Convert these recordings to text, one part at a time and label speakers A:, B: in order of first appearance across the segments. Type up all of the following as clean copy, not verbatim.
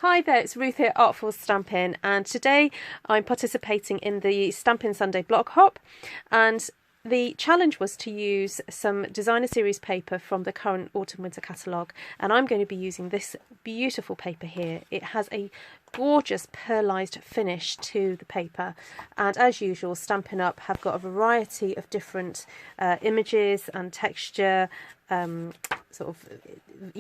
A: Hi there, it's Ruth here, Artful Stampin', and today I'm participating in the Stampin' Sunday block hop, and the challenge was to use some designer series paper from the current autumn winter catalogue, and I'm going to be using this beautiful paper here. It has a gorgeous pearlized finish to the paper, and as usual Stampin' Up have got a variety of different images and texture,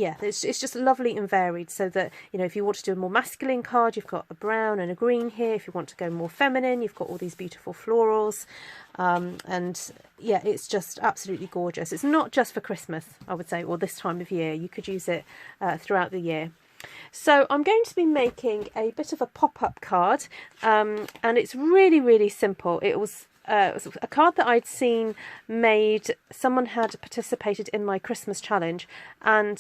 A: it's just lovely and varied, so that, you know, if you want to do a more masculine card, you've got a brown and a green here. If you want to go more feminine, you've got all these beautiful florals, and yeah, it's just absolutely gorgeous. It's not just for Christmas, I would say, or this time of year. You could use it throughout the year. So I'm going to be making a bit of a pop-up card, and it's really simple. It was a card that I'd seen made. Someone had participated in my Christmas challenge, and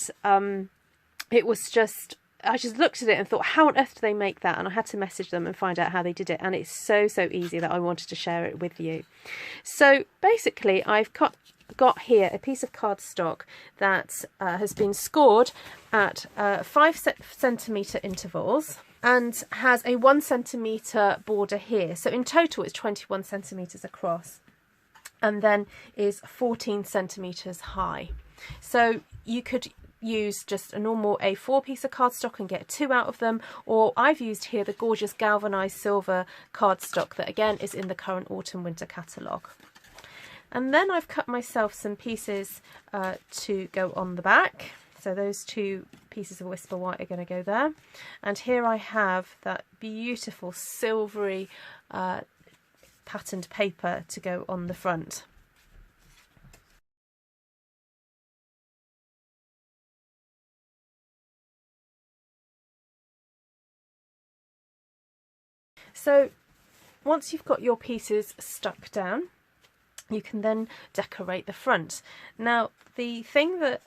A: it was just, I just looked at it and thought, how on earth do they make that? And I had to message them and find out how they did it, and it's so easy that I wanted to share it with you. So basically I've got here a piece of cardstock that has been scored at 5 centimetre intervals and has a 1 centimetre border here. So in total it's 21 centimetres across, and then is 14 centimetres high. So you could use just a normal A4 piece of cardstock and get 2 out of them, or I've used here the gorgeous galvanised silver cardstock that again is in the current autumn winter catalogue. And then I've cut myself some pieces to go on the back. So those 2 pieces of Whisper White are going to go there. And here I have that beautiful silvery patterned paper to go on the front. So once you've got your pieces stuck down, you can then decorate the front. Now, the thing that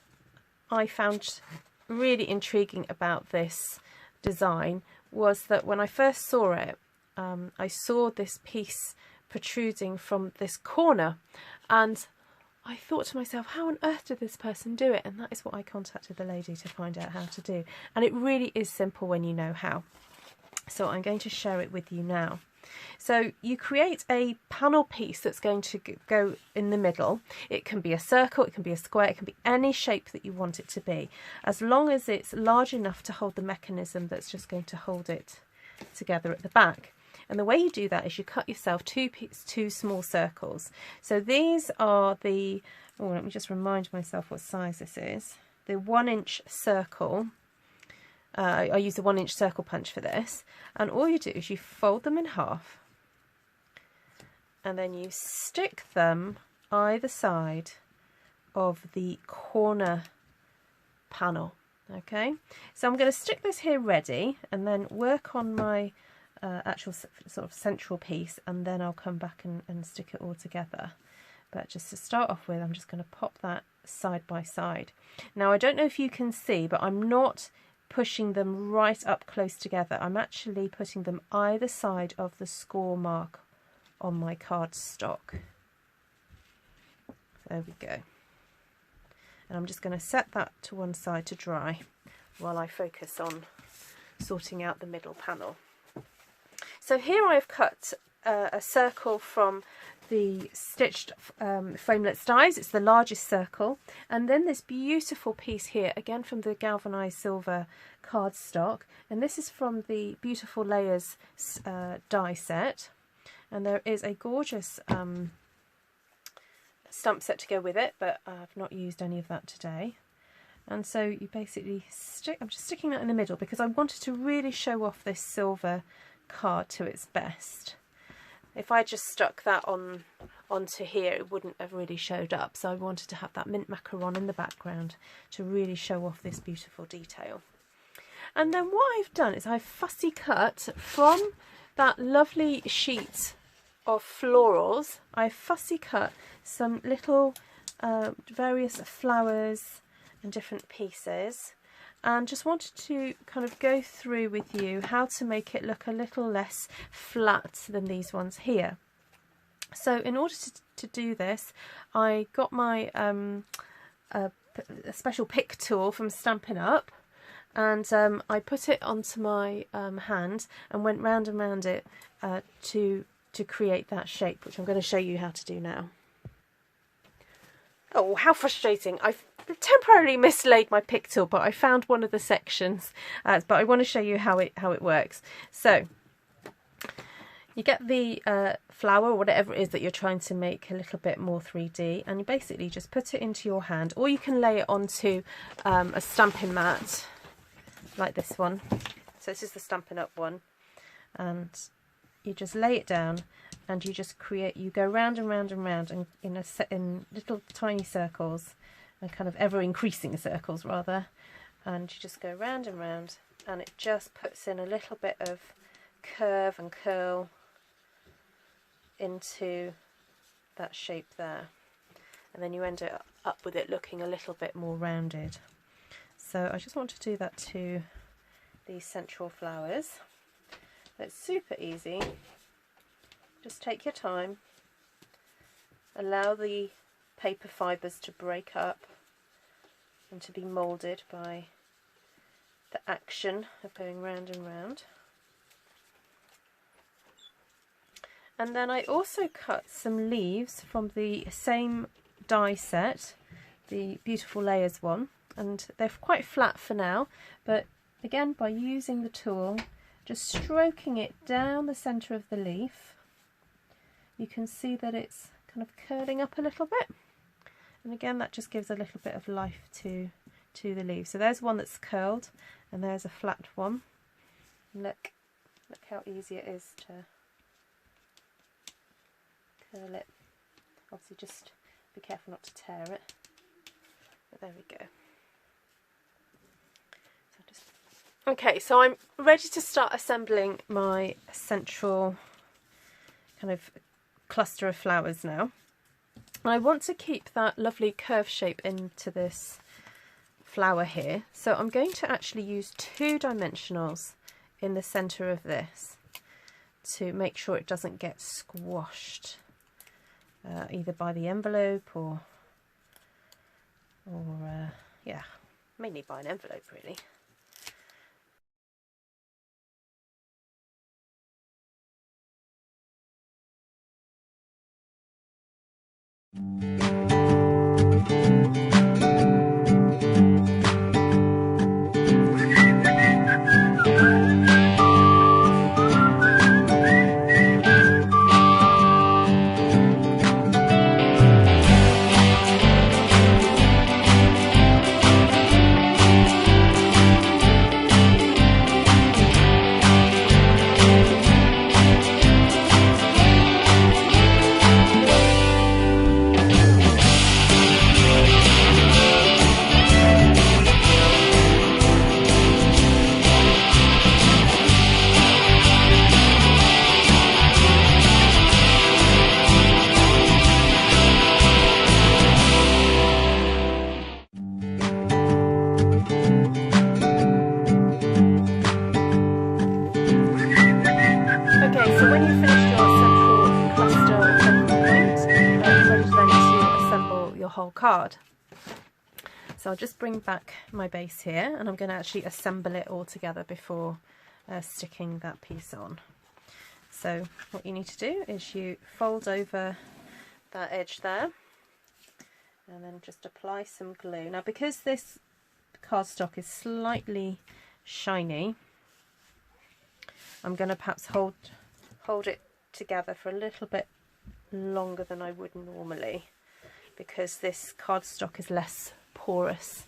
A: I found really intriguing about this design was that when I first saw it, I saw this piece protruding from this corner, and I thought to myself, how on earth did this person do it? And that is what I contacted the lady to find out how to do. And it really is simple when you know how. So I'm going to share it with you now. So you create a panel piece that's going to go in the middle. It can be a circle, it can be a square, it can be any shape that you want it to be, as long as it's large enough to hold the mechanism that's just going to hold it together at the back. And the way you do that is you cut yourself two small circles. So these are the, let me just remind myself what size this is. The 1-inch circle. I use a 1-inch circle punch for this, and all you do is you fold them in half, and then you stick them either side of the corner panel. Okay, so I'm going to stick this here ready, and then work on my actual sort of central piece, and then I'll come back and stick it all together. But just to start off with, I'm just going to pop that side by side. Now, I don't know if you can see, but I'm not pushing them right up close together. I'm actually putting them either side of the score mark on my cardstock. There we go. And I'm just going to set that to one side to dry while I focus on sorting out the middle panel. So here I've cut a circle from the stitched framelit dies. It's the largest circle, and then this beautiful piece here, again from the galvanised silver cardstock, and this is from the Beautiful Layers die set, and there is a gorgeous stump set to go with it, but I've not used any of that today. And so you basically stick, I'm just sticking that in the middle because I wanted to really show off this silver card to its best. If I just stuck that onto here, it wouldn't have really showed up. So I wanted to have that mint macaron in the background to really show off this beautiful detail. And then what I've done is I've fussy cut from that lovely sheet of florals. I've fussy cut some little various flowers and different pieces, and just wanted to kind of go through with you how to make it look a little less flat than these ones here. So in order to do this, I got my a special pick tool from Stampin' Up, and I put it onto my hand and went round and round it to create that shape, which I'm going to show you how to do now. Oh, how frustrating. I've temporarily mislaid my pick tool, but I found one of the sections, but I want to show you how it works. So you get the flower or whatever it is that you're trying to make a little bit more 3D, and you basically just put it into your hand, or you can lay it onto a stamping mat like this one. So this is the Stampin' Up one, and you just lay it down and you just you go round and round and round, and in little tiny circles, and kind of ever increasing circles rather, and you just go round and round, and it just puts in a little bit of curve and curl into that shape there, and then you end up with it looking a little bit more rounded. So I just want to do that to these central flowers. It's super easy. Just take your time, allow the paper fibres to break up and to be moulded by the action of going round and round. And then I also cut some leaves from the same die set, the Beautiful Layers one, and they're quite flat for now, but again, by using the tool, just stroking it down the centre of the leaf, you can see that it's kind of curling up a little bit, and again that just gives a little bit of life to the leaf. So there's one that's curled, and there's a flat one. Look how easy it is to curl it. Obviously just be careful not to tear it, but there we go. Okay, so I'm ready to start assembling my central kind of cluster of flowers now. I want to keep that lovely curve shape into this flower here, so I'm going to actually use 2 dimensionals in the centre of this to make sure it doesn't get squashed either by the envelope or yeah, mainly by an envelope really. Whole card. So I'll just bring back my base here, and I'm going to actually assemble it all together before sticking that piece on. So what you need to do is you fold over that edge there and then just apply some glue. Now because this cardstock is slightly shiny, I'm going to perhaps hold it together for a little bit longer than I would normally, because this cardstock is less porous.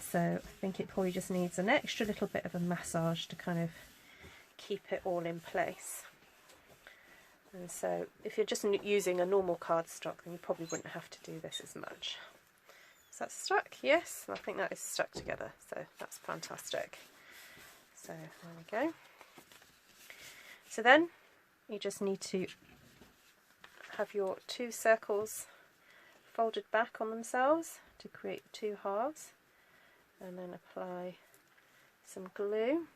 A: So I think it probably just needs an extra little bit of a massage to kind of keep it all in place. And so if you're just using a normal cardstock, then you probably wouldn't have to do this as much. Is that stuck? Yes, I think that is stuck together, so that's fantastic. So there we go. So then you just need to have your 2 circles folded back on themselves to create 2 halves, and then apply some glue,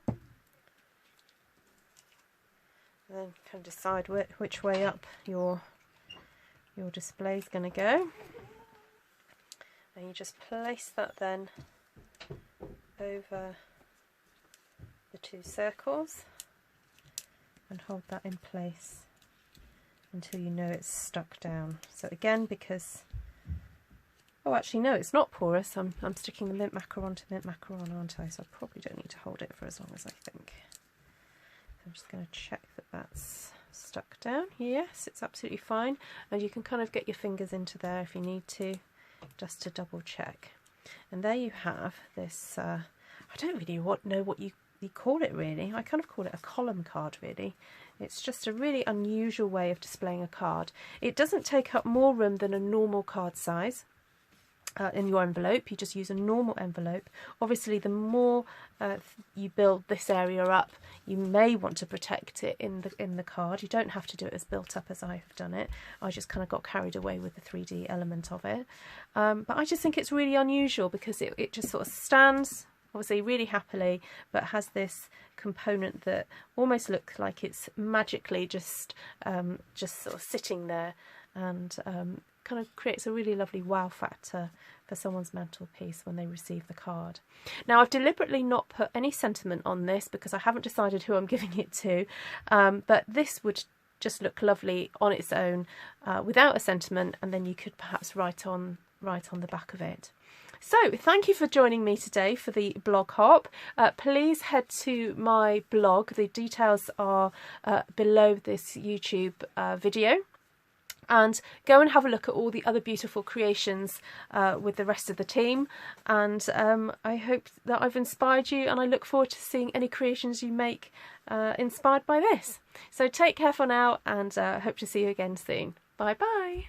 A: and then kind of decide which way up your display is going to go, and you just place that then over the 2 circles and hold that in place until you know it's stuck down. So again, because, oh actually no, it's not porous, I'm sticking the mint macaron to mint macaron, aren't I? So I probably don't need to hold it for as long as I think. I'm just going to check that that's stuck down. Yes, it's absolutely fine, and you can kind of get your fingers into there if you need to, just to double check. And there you have this, I don't really know what you call it really. I kind of call it a column card really. It's just a really unusual way of displaying a card. It doesn't take up more room than a normal card size in your envelope. You just use a normal envelope. Obviously the more you build this area up, you may want to protect it in the card. You don't have to do it as built up as I have done it. I just kind of got carried away with the 3D element of it. But I just think it's really unusual because it just sort of stands obviously really happily, but has this component that almost looks like it's magically just sort of sitting there, and kind of creates a really lovely wow factor for someone's mantelpiece when they receive the card. Now I've deliberately not put any sentiment on this because I haven't decided who I'm giving it to, but this would just look lovely on its own without a sentiment, and then you could perhaps write on the back of it. So thank you for joining me today for the blog hop. Please head to my blog. The details are below this YouTube video. And go and have a look at all the other beautiful creations with the rest of the team. And I hope that I've inspired you, and I look forward to seeing any creations you make inspired by this. So take care for now, and hope to see you again soon. Bye bye.